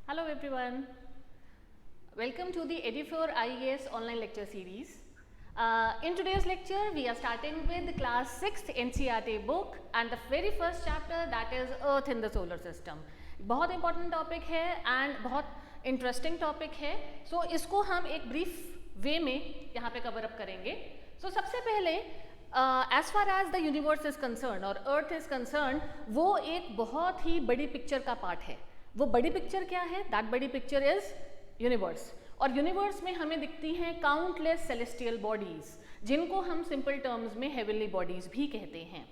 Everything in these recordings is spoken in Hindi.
Hello everyone, welcome to the Edifor IAS online lecture series. In today's lecture we are starting with class 6th NCERT book and the very first chapter that is Earth in the solar system. बहुत important topic है and बहुत interesting topic है, so इसको हम एक brief way में यहाँ पे cover up करेंगे. So सबसे पहले as far as the universe is concerned और Earth is concerned, वो एक बहुत ही बड़ी picture का part है. वो बड़ी पिक्चर क्या है? दैट बड़ी पिक्चर इज यूनिवर्स. और यूनिवर्स में हमें दिखती हैं काउंटलेस सेलेस्टियल बॉडीज, जिनको हम सिंपल टर्म्स में हेवनली बॉडीज भी कहते हैं.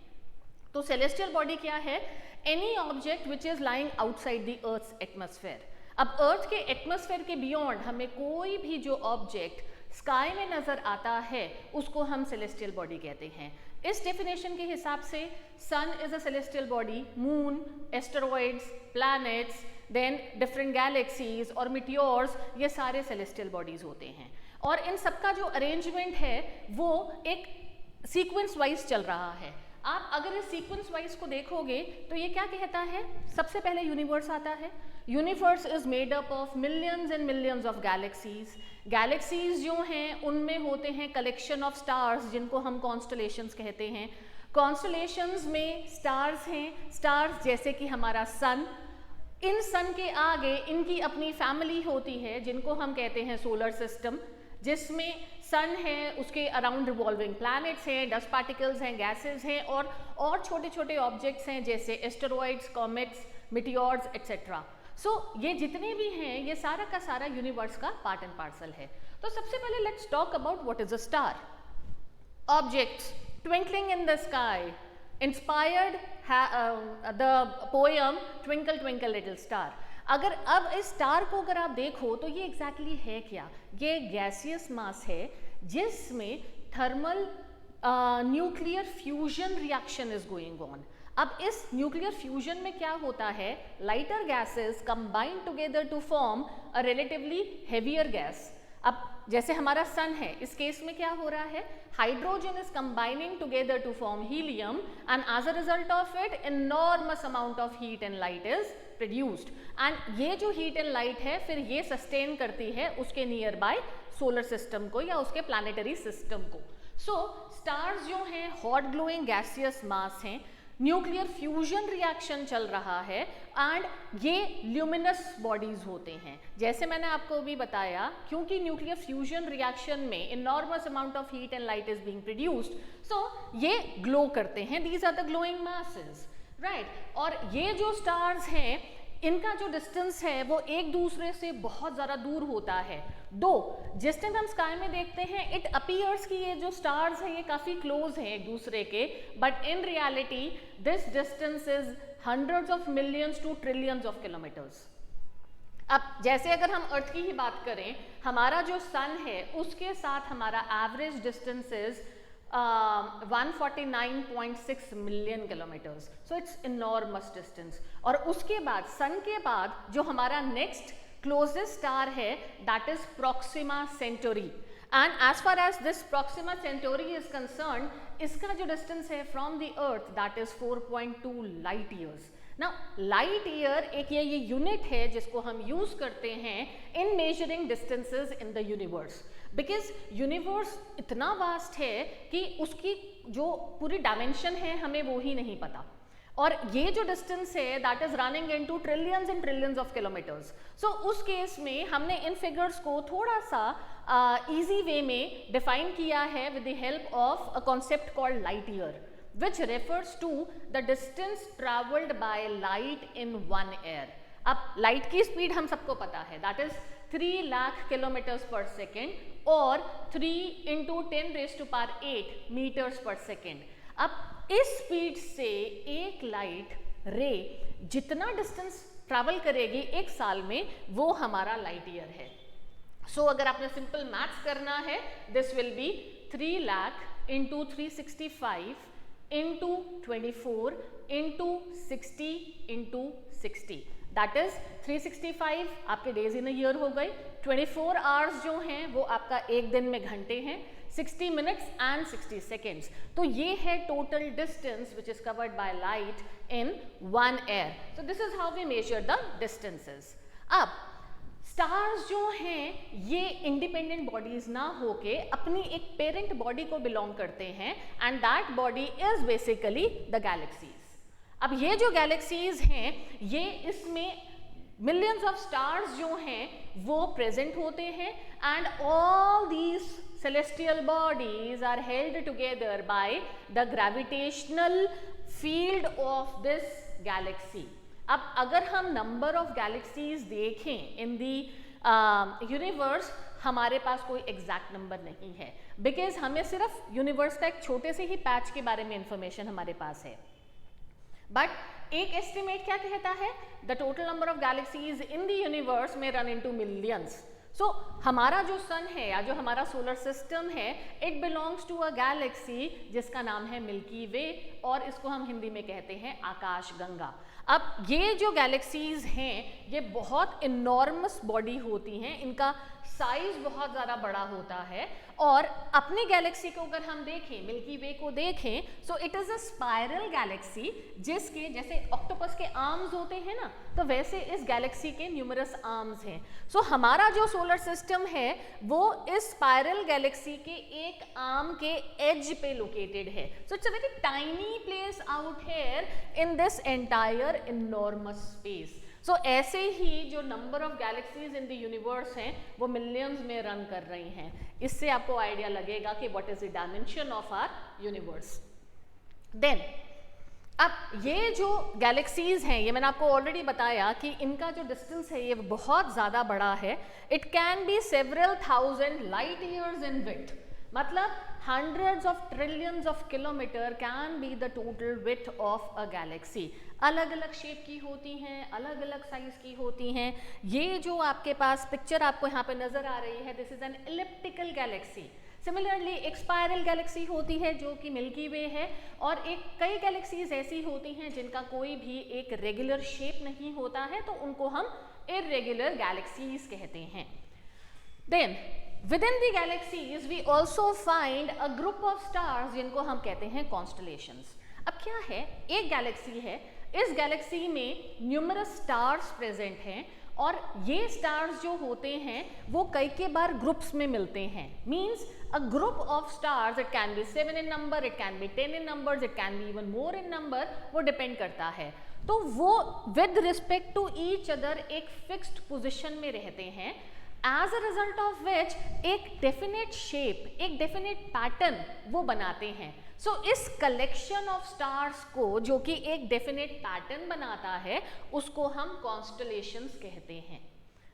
तो सेलेस्टियल बॉडी क्या है? Any object which is lying outside the earth's atmosphere. अब अर्थ के एटमॉस्फेयर के बियॉन्ड हमें कोई भी जो ऑब्जेक्ट स्काई में नजर आता है उसको हम सेलेस्टियल बॉडी कहते हैं. इस डेफिनेशन के हिसाब से sun is a celestial body, moon, asteroids, planets, then different galaxies और मिटियोर्स, ये सारे सेलेस्टियल बॉडीज होते हैं. और इन सबका जो अरेंजमेंट है वो एक सीक्वेंस वाइज चल रहा है. आप अगर इस सीक्वेंस वाइज को देखोगे तो ये क्या कहता है? सबसे पहले यूनिवर्स आता है. Universe is made up of millions and millions of galaxies. Galaxies जो हैं उनमें होते हैं कलेक्शन ऑफ स्टार्स, जिनको हम कॉन्स्टलेशंस कहते हैं. कॉन्स्टलेशंस में स्टार्स हैं, स्टार्स जैसे कि हमारा सन. इन सन के आगे इनकी अपनी फैमिली होती है जिनको हम कहते हैं सोलर सिस्टम, जिसमें सन है, उसके अराउंड रिवॉल्विंग प्लैनेट्स हैं, डस्ट पार्टिकल्स हैं, गैसेस हैं और छोटे छोटे ऑब्जेक्ट्स हैं जैसे एस्टेरॉइड्स, कॉमेट्स, मिटियोर्स एक्सेट्रा. सो ये जितने भी हैं ये सारा का सारा यूनिवर्स का पार्ट एंड पार्सल है. तो सबसे पहले let's talk about what is a star. Objects twinkling in the sky inspired the poem twinkle twinkle little star. अगर अब इस स्टार को अगर आप देखो तो ये एग्जैक्टली है क्या? ये गैसियस मास है जिसमें thermal nuclear fusion reaction is going on. अब इस न्यूक्लियर फ्यूजन में क्या होता है? Lighter gases combine together to form a relatively heavier gas. अब जैसे हमारा सन है, इस केस में क्या हो रहा है? Hydrogen is combining together to form helium and as a result of it enormous amount of heat and light is produced. And ये जो हीट एंड लाइट है फिर ये सस्टेन करती है उसके नियर बाय सोलर सिस्टम को या उसके प्लानिटरी सिस्टम को. सो स्टार्स जो हैं हॉट ग्लोइंग गैसियस मास हैं, न्यूक्लियर फ्यूजन रिएक्शन चल रहा है एंड ये ल्यूमिनस बॉडीज होते हैं. जैसे मैंने आपको भी बताया, क्योंकि न्यूक्लियर फ्यूजन रिएक्शन में enormous amount of heat and light is being produced, so ये ग्लो करते हैं. These are the glowing masses, right. और ये जो स्टार्स हैं इनका जो डिस्टेंस है वो एक दूसरे से बहुत ज़्यादा दूर होता है. दो जिस टाइम हम स्काई में देखते हैं इट अपीयर्स कि ये जो स्टार्स हैं ये काफ़ी क्लोज हैं एक दूसरे के, but in reality this distance is hundreds of millions to trillions of kilometres. अब जैसे अगर हम अर्थ की ही बात करें, हमारा जो सन है उसके साथ हमारा average distance is 149.6 million kilometres. So it's enormous distance. और उसके बाद सन के बाद जो हमारा नेक्स्ट क्लोजेस्ट स्टार है that is Proxima Centauri. And as far as this Proxima Centauri is concern, इसका जो डिस्टेंस है from the earth that is 4.2 light years. Now light year एक ये यूनिट है जिसको हम यूज करते हैं in measuring distances in the universe, because universe इतना वास्ट है कि उसकी जो पूरी डायमेंशन है हमें वो ही नहीं पता. और ये जो डिस्टेंस है that is running into trillions and trillions of kilometres. So उस केस में हमने इन फिगर्स को थोड़ा सा इजी वे में डिफाइन किया है with the help of a concept called light year, which refers to the distance traveled by light in 1 year. अब लाइट की स्पीड हम सबको पता है दैट इज 3 लाख किलोमीटर्स पर सेकेंड और 3 × 10⁸ मीटर्स पर सेकेंड. अब इस स्पीड से एक लाइट रे जितना डिस्टेंस ट्रैवल करेगी एक साल में वो हमारा लाइट ईयर है. सो अगर आपने सिंपल मैथ्स करना है, this will be 3 lakh × 365 into 24 into 60 into 60, that is 365 आपके डेज इन अ ईयर हो गए. 24 आवर्स जो हैं वो आपका एक दिन में घंटे हैं, 60 मिनट्स एंड 60 सेकेंड्स. तो ये है total distance which is covered by light in 1 year. So this is how we measure the distances. अब स्टार्स जो हैं ये इंडिपेंडेंट बॉडीज ना होके अपनी एक पेरेंट बॉडी को बिलोंग करते हैं, and that body is basically the galaxies. अब ये जो गैलेक्सीज हैं ये इसमें मिलियंस ऑफ स्टार्स जो हैं वो प्रेजेंट होते हैं, and all these celestial bodies are held together by the gravitational field of this galaxy. अब अगर हम नंबर ऑफ गैलेक्सीज देखें इन दी यूनिवर्स, हमारे पास कोई एग्जैक्ट नंबर नहीं है, बिकॉज हमें सिर्फ यूनिवर्स का एक छोटे से ही पैच के बारे में इंफॉर्मेशन हमारे पास है। बट एक एस्टिमेट क्या कहता है, the total number of galaxies in the universe में रन इनटू मिलियंस। सो हमारा जो सन है या जो हमारा सोलर सिस्टम है, it belongs to a galaxy जिसका नाम है मिल्की वे, और इसको हम हिंदी में कहते हैं आकाश गंगा। अब ये जो गैलेक्सीज हैं ये बहुत इनॉर्मस बॉडी होती हैं, इनका साइज बहुत ज़्यादा बड़ा होता है, और अपनी गैलेक्सी को अगर हम देखें, मिल्की वे को देखें, so it is a spiral Galaxy, जिसके जैसे ऑक्टोपस के आर्म्स होते हैं ना, तो वैसे इस गैलेक्सी के न्यूमरस आर्म्स हैं। सो हमारा जो सोलर सिस्टम है वो इस स्पाइरल गैलेक्सी के एक आर्म के एज पे लोकेटेड है। So it's a very tiny place out here in this entire enormous space. So ऐसे ही जो number of galaxies in the universe हैं वो मिलियंस में रन कर रही हैं। इससे आपको आइडिया लगेगा कि what is the dimension of our universe. Then अब ये जो गैलेक्सीज हैं, ये मैंने आपको ऑलरेडी बताया कि इनका जो डिस्टेंस है ये बहुत ज़्यादा बड़ा है। It can B several thousand light years in width, मतलब hundreds of trillions of kilometer can be the total width of a galaxy। अलग अलग शेप की होती हैं, अलग अलग साइज की होती हैं। ये जो आपके पास पिक्चर आपको यहाँ पे नजर आ रही है, this is an elliptical Galaxy. Similarly एक स्पायरल गैलेक्सी होती है जो कि मिल्की वे है, और एक कई गैलेक्सीज ऐसी होती हैं जिनका कोई भी एक रेगुलर शेप नहीं होता है, तो उनको हम इर्रेगुलर गैलेक्सीज कहते हैं। Then within the galaxies we also find a group of stars जिनको हम कहते हैं constellations। अब क्या है, एक गैलेक्सी है, इस गैलेक्सी में न्यूमरस स्टार्स प्रेजेंट हैं, और ये स्टार्स जो होते हैं वो कई के बार ग्रुप्स में मिलते हैं। Means a group of stars, it can be 7 in number, it can be 10 in numbers, it can be even more in number, वो डिपेंड करता है। तो वो with respect to each other एक फिक्स्ड पोजिशन में रहते हैं, as a result of which एक डेफिनेट शेप, एक डेफिनेट पैटर्न वो बनाते हैं। सो इस कलेक्शन ऑफ स्टार्स को जो कि एक डेफिनेट पैटर्न बनाता है उसको हम कॉन्स्टलेशंस कहते हैं।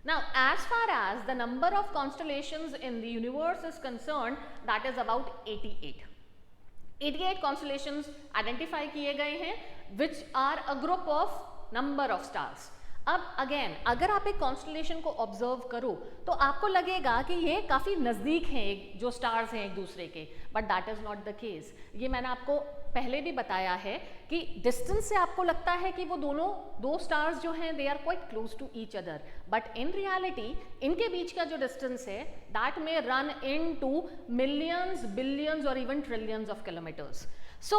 Now as far as the number of constellations in the universe is concerned, that is about 88 constellations identify किए गए हैं, which are a group of number of stars. अब अगेन अगर आप एक कॉन्स्टलेशन को ऑब्जर्व करो तो आपको लगेगा कि ये काफ़ी नज़दीक हैं जो स्टार्स हैं एक दूसरे के, but that is not the case. ये मैंने आपको पहले भी बताया है कि डिस्टेंस से आपको लगता है कि वो दो स्टार्स जो हैं they are quite close to each other, but in reality इनके बीच का जो डिस्टेंस है दैट में run into millions, billions और even trillions of kilometres. So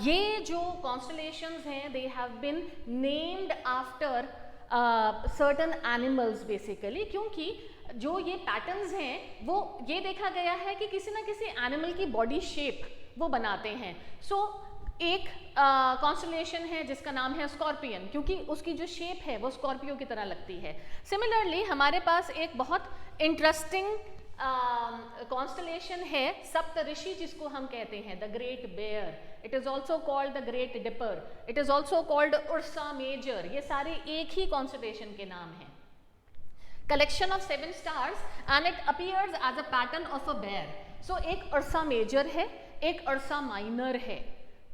ये जो कॉन्स्टलेशंस हैं they have been named after certain animals basically, क्योंकि जो ये पैटर्न्स हैं वो ये देखा गया है कि किसी ना किसी एनिमल की बॉडी शेप वो बनाते हैं। सो एक कॉन्स्टलेशन है जिसका नाम है स्कॉर्पियन, क्योंकि उसकी जो शेप है वो स्कॉर्पियो की तरह लगती है। सिमिलरली हमारे पास एक बहुत इंटरेस्टिंग कॉन्स्टलेशन है सप्तऋषि, जिसको हम कहते हैं the Great Bear. It is also called the Great Dipper, it is also called Ursa Major. ये सारे एक ही कॉन्स्टलेशन के नाम हैं। Collection of 7 stars and it appears as a pattern of a bear. So एक उर्सा मेजर है, एक उर्सा माइनर है।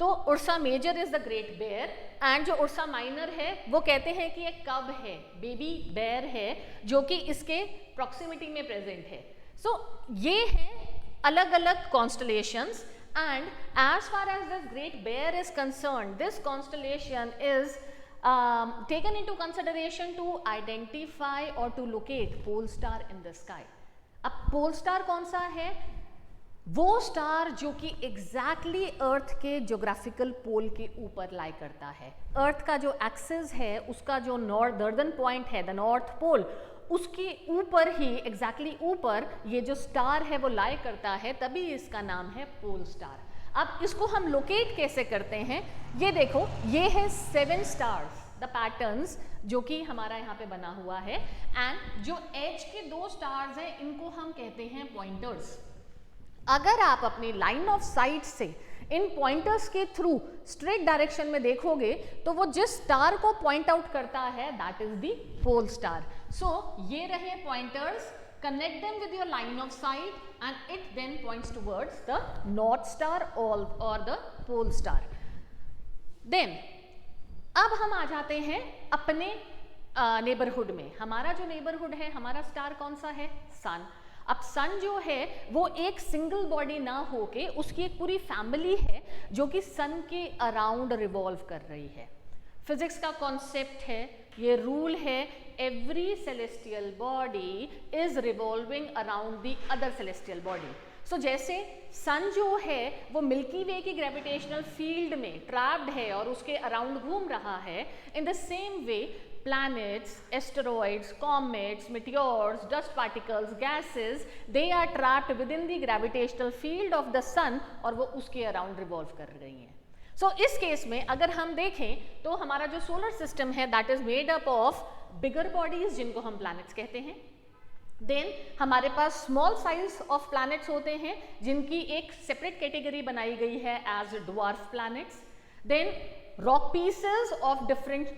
तो Ursa Major is the Great Bear, and जो उर्सा माइनर है वो कहते हैं कि एक कब है, बेबी बेयर है, जो कि इसके प्रॉक्सिमिटी में प्रेजेंट है। सो ये हैं अलग अलग constellations, and as far as this great bear is concerned, this constellation is taken into consideration to identify or to locate pole star in the sky। अब पोल स्टार कौन सा है? वो स्टार जो कि एग्जैक्टली अर्थ के ज्योग्राफिकल पोल के ऊपर लाई करता है। अर्थ का जो एक्सिस है, उसका जो नॉर्दर्न पॉइंट है, द नॉर्थ पोल, उसके ऊपर ही एग्जैक्टली ऊपर ये जो स्टार है वो लाई करता है, तभी इसका नाम है पोल स्टार। अब इसको हम लोकेट कैसे करते हैं, ये देखो, ये है 7 स्टार्स, द पैटर्न्स जो कि हमारा यहाँ पे बना हुआ है, एंड जो एज के 2 स्टार्स हैं इनको हम कहते हैं पॉइंटर्स। अगर आप अपनी लाइन ऑफ साइट से इन पॉइंटर्स के थ्रू स्ट्रेट डायरेक्शन में देखोगे तो वो जिस स्टार को पॉइंट आउट करता है that is the pole star. So ये रहे pointers, connect them with your line of sight and it then points towards the north star or the pole star. Then अब हम आ जाते हैं अपने नेबरहुड में। हमारा जो नेबरहुड है, हमारा स्टार कौन सा है, सन। अब सन जो है वो एक सिंगल बॉडी ना होके उसकी एक पूरी फैमिली है जो कि सन के अराउंड रिवॉल्व कर रही है। फिजिक्स का कॉन्सेप्ट है, ये रूल है, every celestial body is revolving around the other celestial body. So जैसे सन जो है वो मिल्की वे की ग्रेविटेशनल फील्ड में ट्रैप्ड है और उसके अराउंड घूम रहा है, in the same way planets, asteroids, comets, meteors, dust particles, gases, they are trapped within the gravitational field of the sun और वो उसके अराउंड रिवॉल्व कर रही हैं। सो इस केस में अगर हम देखें तो हमारा जो सोलर सिस्टम है that is made up of bigger bodies जिनको हम प्लैनेट्स कहते हैं। देन हमारे पास स्मॉल साइज ऑफ प्लैनेट्स होते हैं जिनकी एक सेपरेट कैटेगरी बनाई गई है as dwarf planets. Then rock pieces of different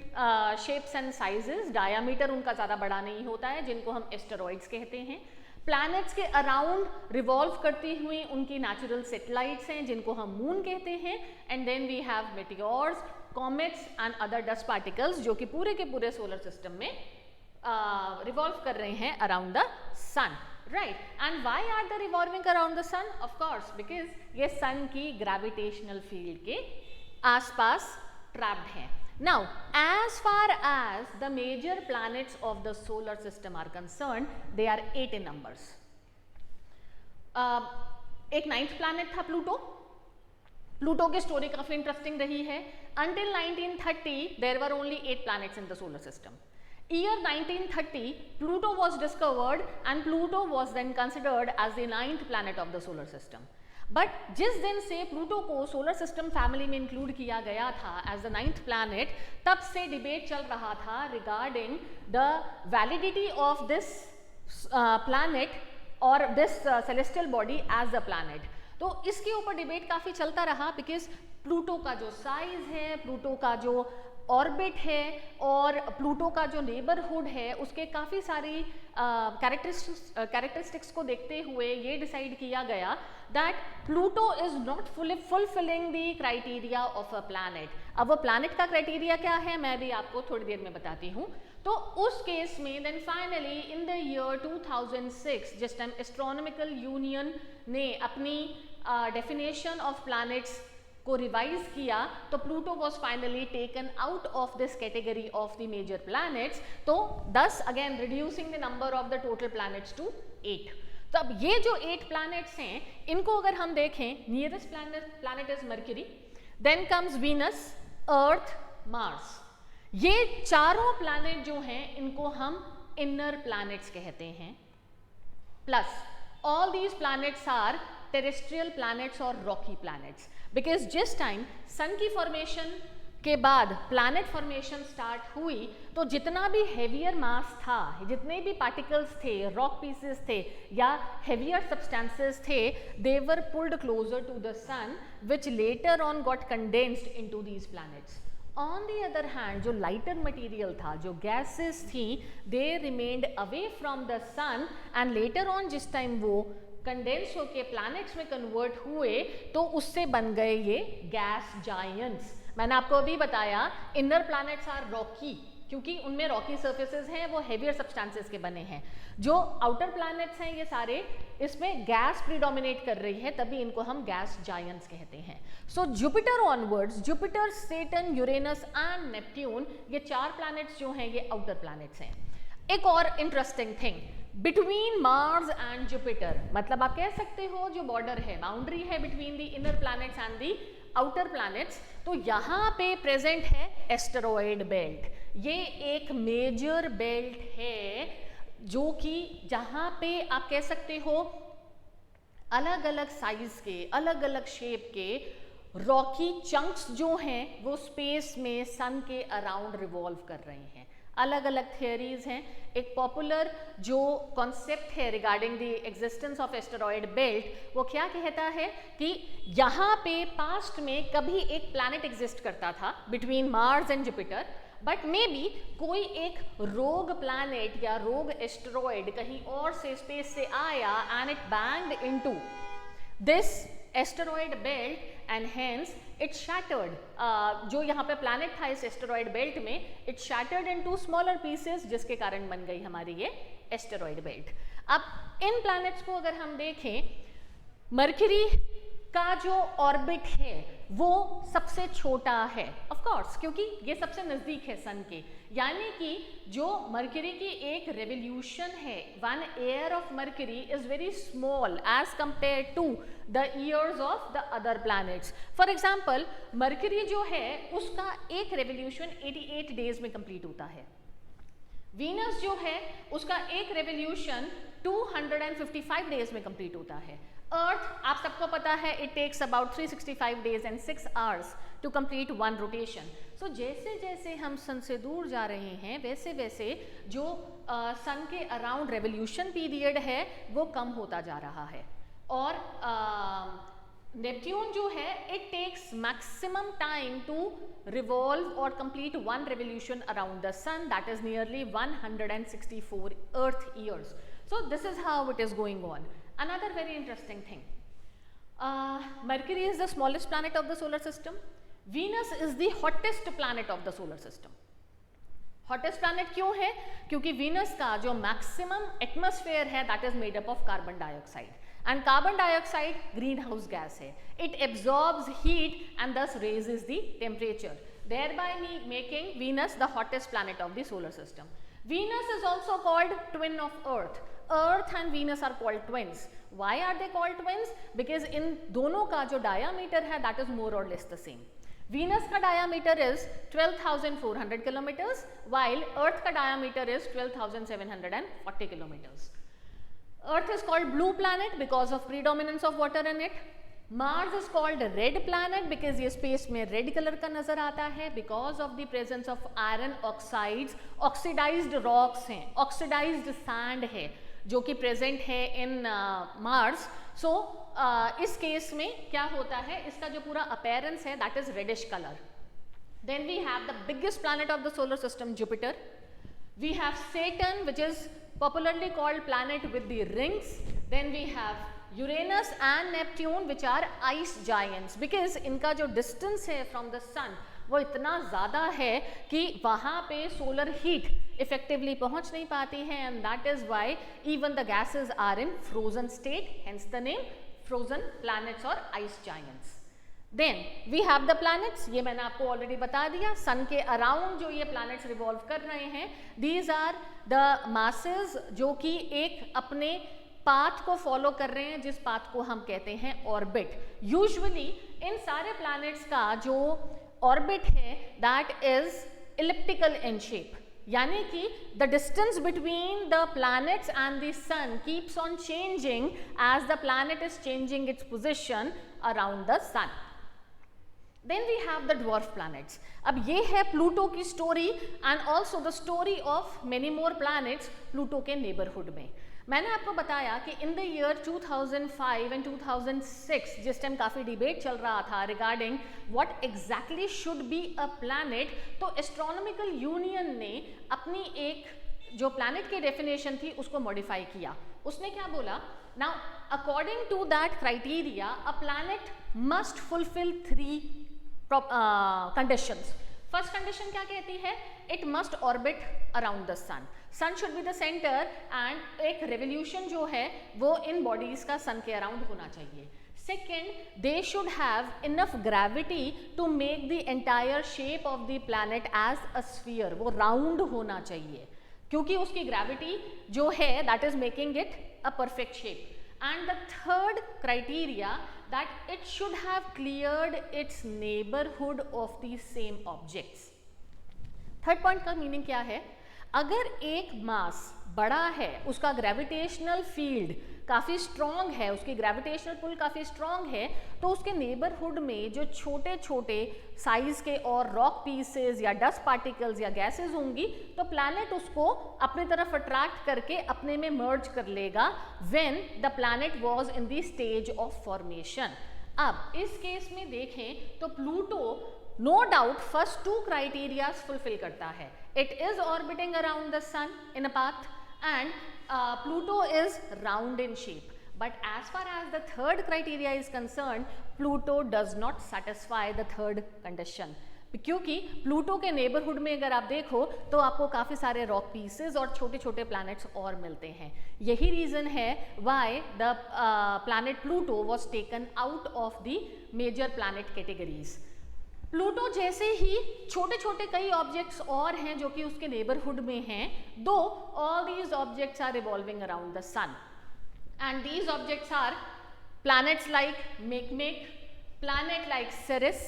shapes and sizes, diameter उनका ज़्यादा बड़ा नहीं होता है, जिनको हम एस्टेरॉइड्स कहते हैं। प्लैनेट्स के अराउंड रिवॉल्व करती हुई उनकी नेचुरल सैटेलाइट्स हैं जिनको हम मून कहते हैं। And then we have meteors, comets and other dust particles जो कि पूरे के पूरे सोलर सिस्टम में रिवॉल्व कर रहे हैं around the sun, right. And why are they revolving around the sun? Of course because ये सन की ग्रेविटेशनल फील्ड के आसपास ट्रैप्ड हैं। Now, as far as the major planets of the solar system are concerned, they are 8 in numbers. एक 9th planet था प्लूटो। प्लूटो की स्टोरी काफी इंटरेस्टिंग रही है। Until 1930, there were only 8 planets in the solar system. Year 1930, Pluto was discovered and Pluto was then considered as the 9th planet of the solar system. But जिस दिन से प्लूटो को सोलर सिस्टम फैमिली में इंक्लूड किया गया था एज द 9th प्लैनेट, तब से डिबेट चल रहा था regarding the validity of this planet और this celestial body as a planet. तो इसके ऊपर डिबेट काफ़ी चलता रहा बिकॉज प्लूटो का जो साइज है, प्लूटो का जो ऑर्बिट है और प्लूटो का जो नेबरहुड है, उसके काफ़ी सारी कैरेक्टरिस्टिक्स को देखते हुए ये डिसाइड किया गया that Pluto is not fulfilling the criteria of a planet. अब वो प्लैनेट का क्राइटेरिया क्या है मैं भी आपको थोड़ी देर में बताती हूँ। तो उस केस में then finally in the year 2006 जिस टाइम एस्ट्रोनॉमिकल यूनियन ने अपनी डेफिनेशन ऑफ प्लैनेट्स को रिवाइज किया तो Pluto was finally taken out of this category of the major planets. तो 10 again reducing the number of the total planets to 8। तो अब ये जो 8 प्लैनेट्स हैं इनको अगर हम देखें, nearest planet is Mercury, then comes Venus, Earth, Mars. ये चारों प्लैनेट जो हैं इनको हम इनर प्लैनेट्स कहते हैं। Plus all these planets are terrestrial planets और रॉकी प्लैनेट्स बिकॉज जिस टाइम सन की फॉर्मेशन के बाद प्लैनेट फॉर्मेशन स्टार्ट हुई तो जितना भी हेवियर मास था, जितने भी पार्टिकल्स थे, रॉक पीसेस थे या हेवियर सब्सटेंसेस थे, they were pulled closer to the sun which later on got condensed into these planets. On the other hand जो लाइटर मटेरियल था, जो गैसेस थी, they remained away from the sun and later on जिस टाइम वो कंडेंस होके प्लैनेट्स में कन्वर्ट हुए तो उससे बन गए ये गैस जायंट्स। मैंने आपको अभी बताया इनर प्लैनेट्स आर रॉकी क्योंकि उनमें रॉकी सर्फेसेस हैं, वो हेवियर सब्सटेंसेस के बने हैं। जो आउटर प्लैनेट्स हैं ये सारे, इसमें गैस प्रीडोमिनेट कर रही है, तभी इनको हम गैस जायंट्स कहते हैं। So Jupiter onwards, Jupiter, Saturn, Uranus and Neptune, ये 4 प्लैनेट्स जो हैं ये आउटर प्लैनेट्स हैं। एक और interesting thing, between Mars and Jupiter, मतलब आप कह सकते हो जो बॉर्डर है, बाउंड्री है between the inner planets and the outer planets, तो यहाँ पे प्रेजेंट है एस्टेरॉयड बेल्ट। ये एक मेजर बेल्ट है जो कि जहाँ पे आप कह सकते हो अलग अलग साइज के, अलग अलग शेप के रॉकी चंक्स जो हैं वो स्पेस में सन के अराउंड रिवॉल्व कर रहे हैं। अलग अलग थियरीज हैं। एक पॉपुलर जो कॉन्सेप्ट है regarding the existence of asteroid belt, वो क्या कहता है कि यहाँ पे पास्ट में कभी एक प्लैनेट एग्जिस्ट करता था between Mars and Jupiter, but may be कोई एक रोग प्लैनेट या रोग एस्टेरॉयड कहीं और से स्पेस से आया and it banged into this asteroid belt and hence it shattered. जो यहाँ पे प्लैनेट था इस एस्टेरॉयड बेल्ट में, it shattered into smaller pieces, जिसके कारण बन गई हमारी ये एस्टेरॉयड बेल्ट। अब इन प्लैनेट्स को अगर हम देखें, मरकरी का जो ऑर्बिट है वो सबसे छोटा है, ऑफ कोर्स, क्योंकि ये सबसे नजदीक है सन के, यानी कि जो मरकरी की एक रेवोल्यूशन है, 1 year of Mercury is very small as compare to the years of the other planets. For example, Mercury जो है उसका एक रेवोल्यूशन 88 डेज में कंप्लीट होता है। वीनस जो है उसका एक रेवोल्यूशन 255 डेज में कंप्लीट होता है। अर्थ, आप सबको पता है, it takes about 365 days and 6 hours to complete 1 rotation. So जैसे जैसे हम सन से दूर जा रहे हैं वैसे वैसे जो सन के अराउंड रेवोल्यूशन पीरियड है वो कम होता जा रहा है। और नेपट्यून जो है, it takes maximum time to revolve और complete 1 revolution around the sun, that is nearly 164 earth years. So this is how it is going on. Another very interesting thing, Mercury is the smallest planet of the solar system. Venus is the hottest planet of the solar system. Hottest planet क्यों है? क्योंकि Venus का जो maximum atmosphere है that is made up of carbon dioxide, and carbon dioxide greenhouse gas है. It absorbs heat and thus raises the temperature, thereby making Venus the hottest planet of the solar system. Venus is also called twin of Earth. Earth and Venus are called twins. Why are they called twins? Because in दोनों का जो diameter है that is more or less the same. Venus का diameter is 12,400 kilometers, while Earth का diameter is 12,740 kilometers. Earth is called blue planet because of predominance of water in it. Mars is called red planet because ये space में red color का नजर आता है because of the presence of iron oxides. Oxidized rocks हैं, oxidized sand है जो कि प्रेजेंट है इन मार्स। सो इस केस में क्या होता है, इसका जो पूरा अपीयरेंस है that is reddish colour. Then we have the biggest planet of the solar system Jupiter. We have Saturn which is popularly called planet with the rings. Then we have Uranus and Neptune which are ice giants, because इनका जो डिस्टेंस है फ्रॉम द सन वो इतना ज़्यादा है कि वहाँ पे सोलर हीट इफेक्टिवली पहुँच नहीं पाती है, and that is why even the gases are in frozen state, hence the name frozen planets और ice giants. Then we have the planets, ये मैंने आपको ऑलरेडी बता दिया, सन के अराउंड जो ये प्लैनेट्स रिवॉल्व कर रहे हैं, दीज आर द मासेस जो कि एक अपने पाथ को फॉलो कर रहे हैं, जिस पाथ को हम कहते हैं ऑर्बिट। यूजुअली इन सारे प्लैनेट्स का जो ऑर्बिट है that is elliptical in shape, यानी कि the distance between the planets and the sun keeps on changing as the planet is changing its position around the sun. Then we have the dwarf planets. अब ये है प्लूटो की story and also the story of many more planets Pluto के नेबरहुड में। मैंने आपको बताया कि इन द ईयर 2005 एंड 2006 जिस टाइम काफ़ी डिबेट चल रहा था regarding what exactly should be a planet, तो एस्ट्रोनॉमिकल यूनियन ने अपनी एक जो प्लैनेट की डेफिनेशन थी उसको मॉडिफाई किया। उसने क्या बोला, now according to that criteria a planet must fulfil 3 conditions. First condition क्या कहती है, it must orbit around the sun, sun should be the centre and एक रेवोल्यूशन जो है वो इन बॉडीज का सन के अराउंड होना चाहिए। Second, they should have enough gravity to make the entire shape of the planet as a sphere, वो राउंड होना चाहिए। क्योंकि उसकी ग्रेविटी जो है that is making it a perfect shape. And the third criteria that it should have cleared its neighborhood of the same objects. Third point का मीनिंग क्या है? अगर एक मास बड़ा है, उसका ग्रेविटेशनल फील्ड काफ़ी स्ट्रॉन्ग है, उसकी ग्रेविटेशनल पुल काफ़ी स्ट्रॉन्ग है, तो उसके नेबरहुड में जो छोटे छोटे साइज के और रॉक पीसेस या डस्ट पार्टिकल्स या गैसेस होंगी, तो प्लैनेट उसको अपनी तरफ अट्रैक्ट करके अपने में मर्ज कर लेगा when the planet was in the stage of formation. अब इस केस में देखें तो Pluto no doubt first two criterias fulfil करता है. It is orbiting around the sun in a path and Pluto is round in shape, but as far as the third criteria is concerned, Pluto does not satisfy the third condition. क्योंकि प्लूटो के नेबरहुड में अगर आप देखो तो आपको काफ़ी सारे रॉक पीसेस और छोटे छोटे प्लैनेट्स और मिलते हैं. यही रीज़न है why the planet Pluto was taken out of the major planet categories. Pluto जैसे ही छोटे छोटे कई ऑब्जेक्ट्स और हैं जो कि उसके नेबरहुड में हैं, दो all these objects are revolving around the sun and these objects are planets like Makemake, planet like Ceres,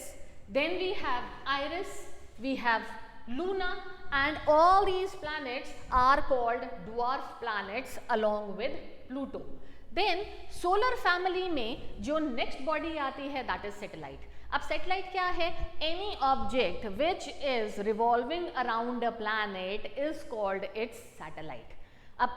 then we have Iris, we have Luna, and all these planets are called dwarf planets along with Pluto. Then solar family में जो next body आती है that is satellite. अब सैटेलाइट क्या है? Any object which is revolving around a planet is called its satellite. अब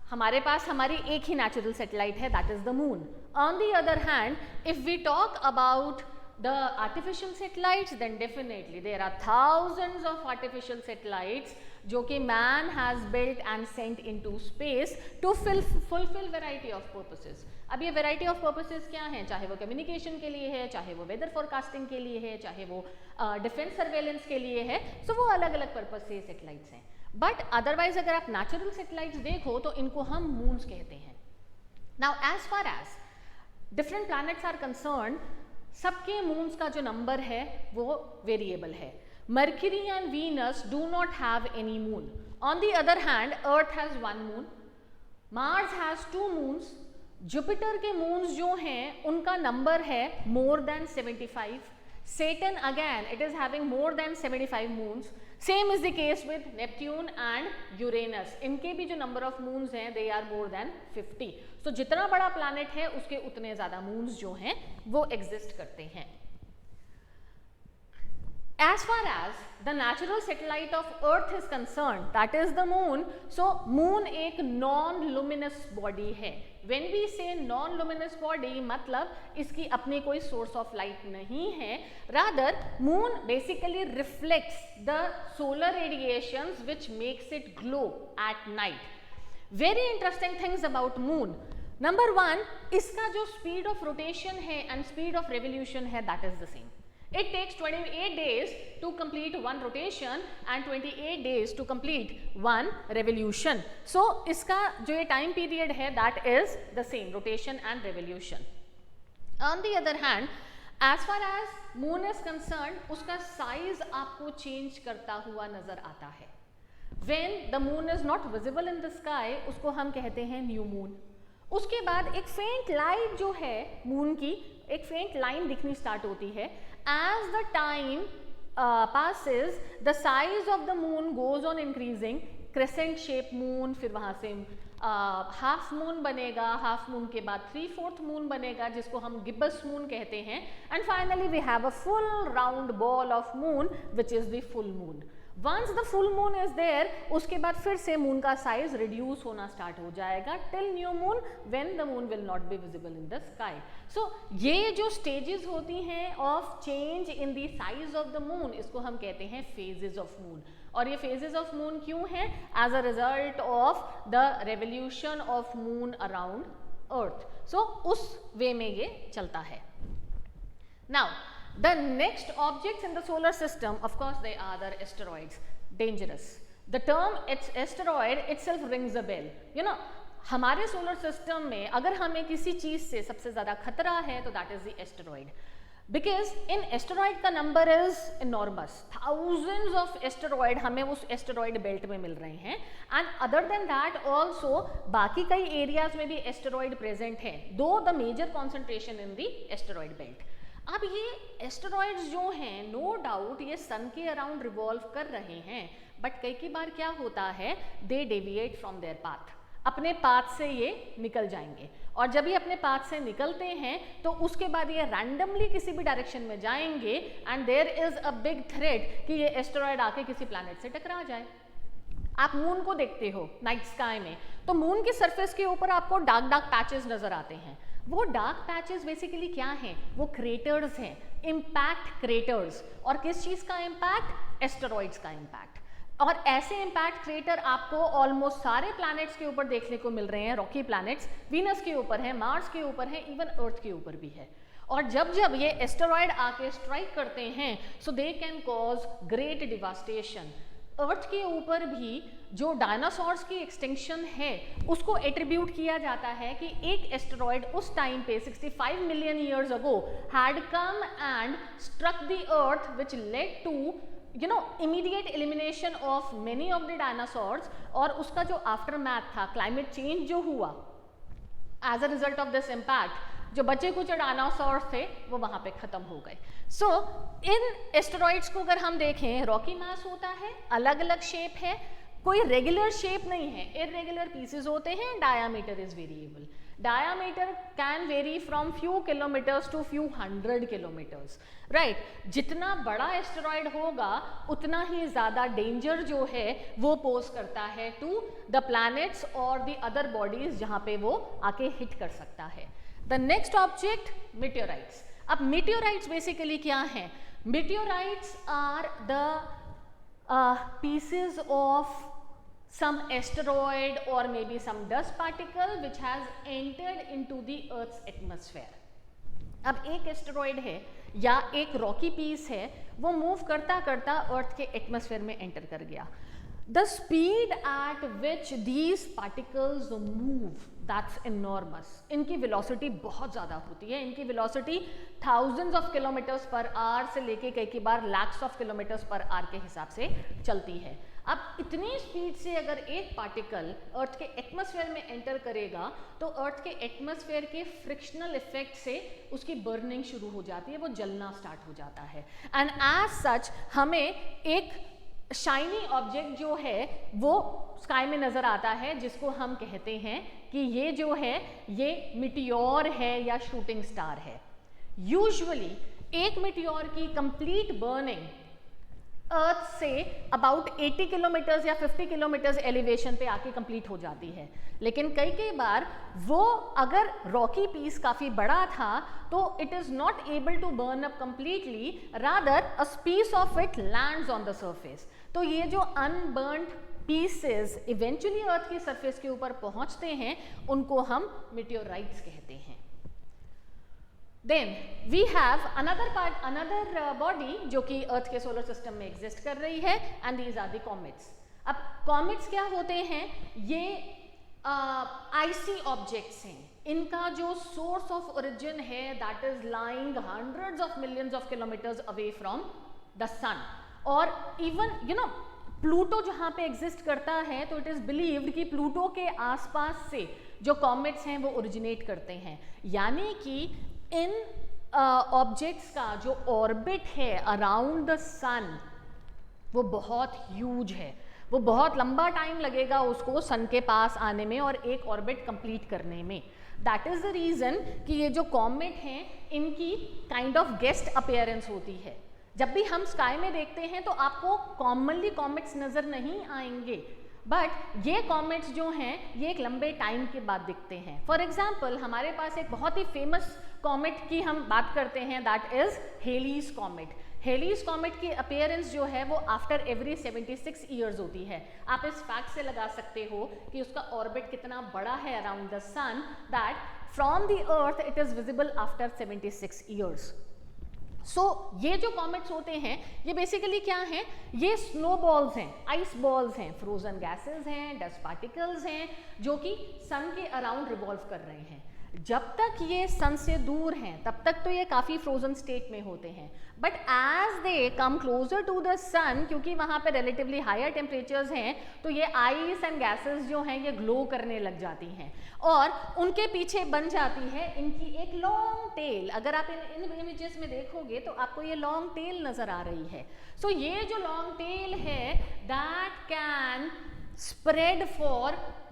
हमारे पास हमारी एक ही नेचुरल सैटेलाइट है that is the moon. On the other hand if we talk about the artificial satellites, then definitely there are thousands of artificial satellites जो कि man has built and sent into space to fulfill variety of purposes. अब ये variety of purposes क्या हैं? चाहे वो communication के लिए है, चाहे वो weather forecasting के लिए है, चाहे वो defense surveillance के लिए है, so वो अलग अलग purpose से satellites हैं. But otherwise अगर आप natural satellites देखो तो इनको हम moons कहते हैं. Now as far as different planets are concerned, सबके मून्स का जो नंबर है वो वेरिएबल है. Mercury and Venus do not have any moon. On the other hand Earth has one moon, Mars has two moons. Jupiter के मून्स जो हैं उनका नंबर है more than 75. Saturn again it is having more than 75 moons. Same is the case with Neptune and Uranus. इनके भी जो number of moons हैं they are more than 50. So जितना बड़ा planet है उसके उतने ज़्यादा moons जो हैं वो exist करते हैं. As far as the natural satellite of Earth is concerned, that is the moon. So moon एक non-luminous body है. When we say non-luminous body, मतलब इसकी अपनी कोई source of light नहीं है. Rather, moon basically reflects the solar radiations which makes it glow at night. Very interesting things about moon. Number one, इसका जो speed of rotation है and speed of revolution है, that is the same. It takes 28 days to complete one rotation and 28 days to complete one revolution. So इसका जो ये time period है that is the same, rotation and revolution. On the other hand, as far as moon is concerned, उसका size आपको change करता हुआ नजर आता है. When the moon is not visible in the sky, उसको हम कहते हैं new moon. उसके बाद एक faint light जो है moon की, एक faint line दिखनी start होती है. As the time passes, the size of the moon goes on increasing. Crescent shape moon, फिर वहाँ से हाफ मून बनेगा, हाफ मून के बाद 3/4 मून बनेगा जिसको हम गिब्बस मून कहते हैं. And finally we have a full round ball of moon which is the full moon. Once the full moon is there, उसके बाद फिर से मून का साइज रिड्यूस होना स्टार्ट हो जाएगा till new moon when the moon will not be visible in the sky. So ये जो स्टेजेस होती हैं of change in the size of the moon, इसको हम कहते हैं फेजेस ऑफ मून. और ये फेजेस ऑफ मून क्यों हैं? As a result of the revolution of moon around earth. So उस वे में ये चलता है. Now the next objects in the solar system, of course they are the asteroids. Dangerous. The term it's asteroid itself rings a bell. You know, हमारे सोलर सिस्टम में अगर हमें किसी चीज से सबसे ज्यादा खतरा है तो that is the asteroid. Because in asteroid का number is enormous, thousands of asteroid हमें उस एस्टेरॉइड बेल्ट में मिल रहे हैं, and other than that also बाकी कई एरियाज में भी एस्टेरॉइड प्रेजेंट हैं, though the major concentration in the asteroid belt. अब ये एस्टेरॉइड्स जो हैं, नो डाउट ये सन के अराउंड रिवॉल्व कर रहे हैं, बट कई बार क्या होता है, दे डेविएट फ्रॉम देयर पाथ, अपने पाथ से ये निकल जाएंगे, और जब ये अपने पाथ से निकलते हैं तो उसके बाद ये रैंडमली किसी भी डायरेक्शन में जाएंगे, and there is a big threat कि ये एस्टेरॉइड आके किसी प्लैनेट से टकरा जाए। आप मून को देखते हो नाइट स्काई में, तो मून के सरफेस के ऊपर आपको डार्क डार्क पैचेस नजर आते हैं। वो डार्क पैचेस बेसिकली क्या हैं, वो क्रेटर्स हैं, इम्पैक्ट क्रेटर्स। और किस चीज का इम्पैक्ट, एस्टेरॉइड्स का इम्पैक्ट। और ऐसे इम्पैक्ट क्रेटर आपको ऑलमोस्ट सारे प्लैनेट्स के ऊपर देखने को मिल रहे हैं, रॉकी प्लैनेट्स, वीनस के ऊपर है, मार्स के ऊपर है, इवन अर्थ के ऊपर भी है। और जब जब ये एस्टेरॉइड आके स्ट्राइक करते हैं, so they can cause great devastation. Earth के ऊपर भी जो डायनासोर्स की एक्सटिंक्शन है उसको एट्रीब्यूट किया जाता है कि एक एस्टेरॉइड उस टाइम पे 65 million years ago had come and struck the earth, which led to immediate elimination of many of the dinosaurs, और उसका जो आफ्टर मैथ था, क्लाइमेट चेंज जो हुआ as a result of this impact, जो बचे कुछ डायनासोर्स थे वो वहां पे खत्म हो गए। सो इन एस्टेरॉइड्स को अगर हम देखें, रॉकी मास होता है, अलग अलग शेप है, कोई रेगुलर शेप नहीं है, इररेगुलर पीसेस होते हैं, diameter is variable. Diameter can vary from few kilometres to few 100 kilometres, right. जितना बड़ा एस्टेरॉइड होगा उतना ही ज़्यादा डेंजर जो है वो पोज करता है टू द प्लैनेट्स और द अदर बॉडीज जहाँ पे वो आके हिट कर सकता है। The next object, meteorites. अब मीटियोराइट्स बेसिकली क्या हैं? Meteorites are the pieces of some asteroid or maybe some dust particle which has entered into the Earth's atmosphere. अब एक एस्टेरॉइड है या एक रॉकी पीस है, वो मूव करता करता अर्थ के एटमॉस्फेयर में एंटर कर गया। The speed at which these particles move, that's enormous. इनकी velocity बहुत ज़्यादा होती है, इनकी velocity thousands of kilometers per hour से लेके कई बार lakhs of kilometers per hour के हिसाब से चलती है। अब इतनी स्पीड से अगर एक पार्टिकल अर्थ के एटमॉस्फेयर में एंटर करेगा तो अर्थ के एटमॉस्फेयर के फ्रिक्शनल इफेक्ट से उसकी बर्निंग शुरू हो जाती है, वो जलना स्टार्ट हो जाता है, एंड एज सच हमें एक शाइनी ऑब्जेक्ट जो है वो स्काई में नजर आता है, जिसको हम कहते हैं कि ये जो है ये मिटियोर है या शूटिंग स्टार है। यूजुअली एक मिटियोर की complete burning earth say about 80 kilometres या 50 किलोमीटर्स एलिवेशन पे आके कंप्लीट हो जाती है, लेकिन कई बार वो अगर रॉकी पीस काफ़ी बड़ा था तो it is not able to burn up completely, rather a piece of it lands on the surface. तो ये जो अनबर्न्ड पीसेस इवेंचुअली अर्थ की सरफेस के ऊपर पहुंचते हैं उनको हम मिटियोराइट्स कहते हैं। Then we have another body जो कि अर्थ के सोलर सिस्टम में एग्जिस्ट कर रही है, and these are the comets. अब comets क्या होते हैं? ये आईसी ऑब्जेक्ट्स हैं, इनका जो सोर्स ऑफ ओरिजिन है that is lying hundreds of millions of kilometres away from the sun. और इवन प्लूटो जहाँ पे एग्जिस्ट करता है तो इट इज बिलीव्ड कि प्लूटो के आसपास से जो कॉमेट्स हैं वो ओरिजिनेट करते हैं, यानी कि इन ऑब्जेक्ट्स का जो ऑर्बिट है अराउंड द सन वो बहुत ह्यूज है, वो बहुत लंबा टाइम लगेगा उसको सन के पास आने में और एक ऑर्बिट कंप्लीट करने में। दैट इज द रीजन कि ये जो कॉमेट हैं इनकी काइंड ऑफ गेस्ट अपीयरेंस होती है। जब भी हम स्काई में देखते हैं तो आपको कॉमनली कॉमेट्स नजर नहीं आएंगे, बट ये कॉमेट्स जो हैं ये एक लंबे टाइम के बाद दिखते हैं। फॉर एग्जाम्पल हमारे पास एक बहुत ही फेमस कॉमेट की हम बात करते हैं, दैट इज हेलीज कॉमेट। हेलीज कॉमेट की अपीयरेंस जो है वो आफ्टर एवरी 76 ईयर्स होती है। आप इस फैक्ट से लगा सकते हो कि उसका ऑर्बिट कितना बड़ा है around the sun, that from the earth it is visible after 76 years. So ये जो कॉमेट्स होते हैं ये बेसिकली क्या हैं? ये स्नो बॉल्स हैं, आइस बॉल्स हैं, फ्रोजन गैसेस हैं, डस्ट पार्टिकल्स हैं जो कि सन के अराउंड रिवॉल्व कर रहे हैं। जब तक ये सन से दूर हैं तब तक तो ये काफ़ी फ्रोजन स्टेट में होते हैं, but as they come closer to the sun, क्योंकि वहाँ पे रिलेटिवली हायर टेम्परेचर्स हैं, तो ये आइस एंड गैसेस जो हैं ये ग्लो करने लग जाती हैं और उनके पीछे बन जाती है इनकी एक लॉन्ग टेल। अगर आप इन इमेजेस में देखोगे तो आपको ये लॉन्ग टेल नज़र आ रही है। सो ये जो लॉन्ग टेल है that can spread for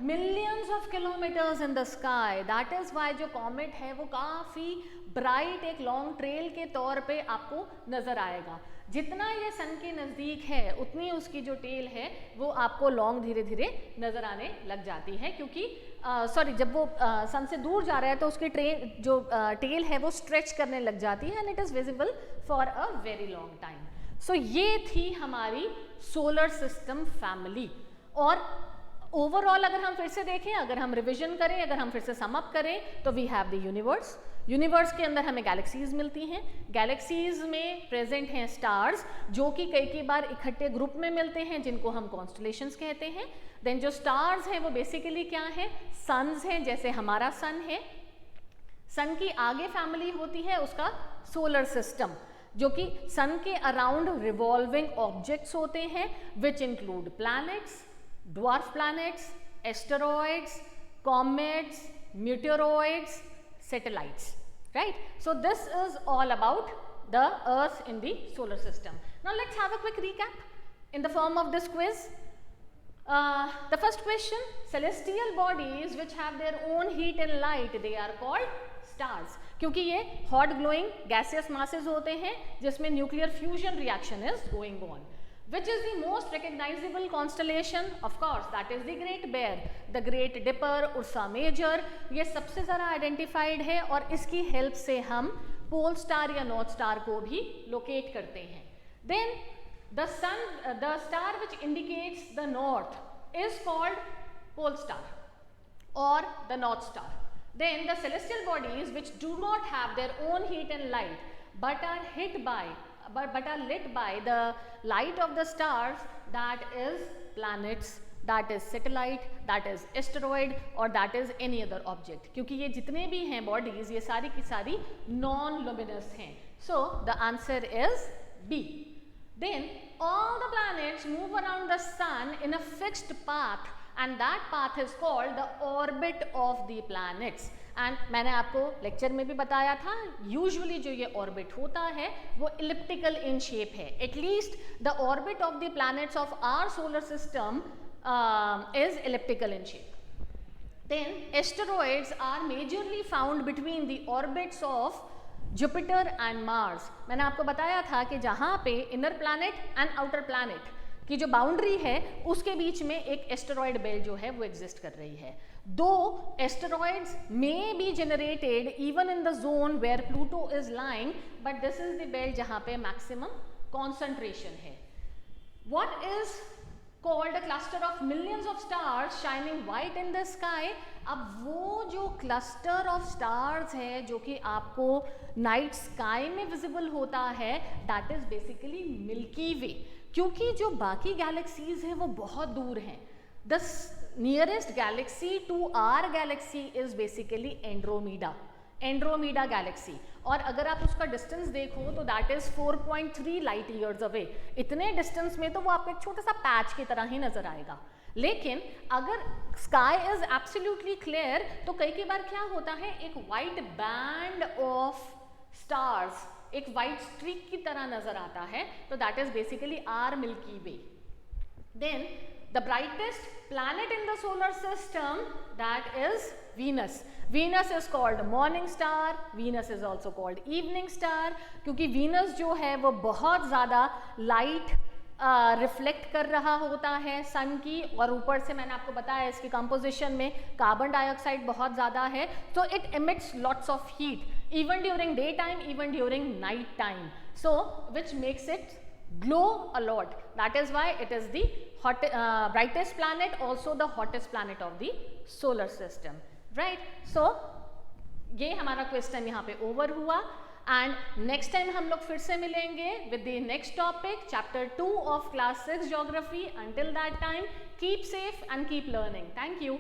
millions of kilometers in the sky. That is why जो कॉमेट है वो काफ़ी ब्राइट एक लॉन्ग ट्रेल के तौर पे आपको नज़र आएगा। जितना ये सन के नज़दीक है उतनी उसकी जो टेल है वो आपको लॉन्ग धीरे धीरे नज़र आने लग जाती है, क्योंकि जब वो सन से दूर जा रहा है तो उसकी टेल है वो स्ट्रेच करने लग जाती है and it is visible for a very long time. So ये थी हमारी सोलर सिस्टम फैमिली। और ओवरऑल अगर हम फिर से देखें, अगर हम रिवीजन करें, अगर हम फिर से सम अप करें तो we have the universe. Universe के अंदर हमें गैलेक्सीज मिलती हैं। गैलेक्सीज में प्रेजेंट हैं स्टार्स जो कि कई बार इकट्ठे ग्रुप में मिलते हैं जिनको हम कॉन्स्टलेशंस कहते हैं। देन जो स्टार्स हैं वो बेसिकली क्या है, सन्स हैं, जैसे हमारा सन है। सन की आगे फैमिली होती है उसका सोलर सिस्टम, जो कि सन के अराउंड रिवॉल्विंग ऑब्जेक्ट्स होते हैं which include planets, dwarf planets, asteroids, comets, meteoroids, satellites, right? So this is all about the Earth in the solar system. Now let's have a quick recap in the form of this quiz. The first question, celestial bodies which have their own heat and light, they are called stars, क्योंकि ये hot glowing gaseous masses होते हैं जिसमें nuclear fusion reaction is going on. Which is the most recognizable constellation? Of course, that is the Great Bear, the Great Dipper, Ursa Major, ये सबसे ज़्यादा आइडेंटिफाइड है और इसकी हेल्प से हम पोल स्टार या नॉर्थ स्टार को भी लोकेट करते हैं। Then the star which indicates the north is called pole star or the north star. Then the celestial bodies which do not have their own heat and light but are lit by the light of the stars, that is planets, that is satellite, that is asteroid or that is any other object, क्योंकि ये जितने भी हैं bodies ये सारी की सारी non luminous हैं। So the answer is B. Then all the planets move around the sun in a fixed path and that path is called the orbit of the planets. And मैंने आपको लेक्चर में भी बताया था, यूजुअली जो ये ऑर्बिट होता है वो इलिप्टिकल इन शेप है। At least the orbit of the planets of our solar system is elliptical in shape. Then asteroids are majorly found between the orbits of Jupiter and Mars. मैंने आपको बताया था कि जहाँ पे inner planet and outer planet की जो बाउंड्री है उसके बीच में एक एस्टेरॉइड बेल्ट जो है वो एग्जिस्ट कर रही है। दो asteroids may be generated even in the zone where Pluto is lying, but this is the belt जहाँ पे maximum concentration है। What is called a cluster of millions of stars shining white in the sky? अब वो जो cluster of stars है जो कि आपको night sky में visible होता है, that is basically Milky Way, क्योंकि जो बाकी galaxies हैं वो बहुत दूर हैं। The nearest galaxy to our galaxy is basically Andromeda galaxy, और अगर आप उसका डिस्टेंस देखो तो that is 4.3 light years away. इतने डिस्टेंस में तो वो आपको एक छोटा सा पैच की तरह ही नजर आएगा, लेकिन अगर स्काई इज एब्सोल्युटली क्लियर तो कई बार क्या होता है, एक वाइट बैंड ऑफ स्टार्स एक वाइट स्ट्रीक की तरह नजर आता है, तो that is basically our Milky Way. Then the brightest planet in the solar system, that is Venus. Venus is called morning star, Venus is also called evening star, क्योंकि Venus जो है वो बहुत ज़्यादा लाइट रिफ्लेक्ट कर रहा होता है सन की, और ऊपर से मैंने आपको बताया इसकी कंपोजिशन में कार्बन डाइऑक्साइड बहुत ज़्यादा है, so it emits lots of heat even during daytime, even during night time, so which makes it glow a lot. That is why it is the brightest planet, also the hottest planet of the solar system, right? So ये हमारा क्वेश्चन यहाँ पे ओवर हुआ, एंड नेक्स्ट टाइम हम लोग फिर से मिलेंगे with the next topic, chapter 2 of class 6 geography. Until that time keep safe and keep learning. Thank you.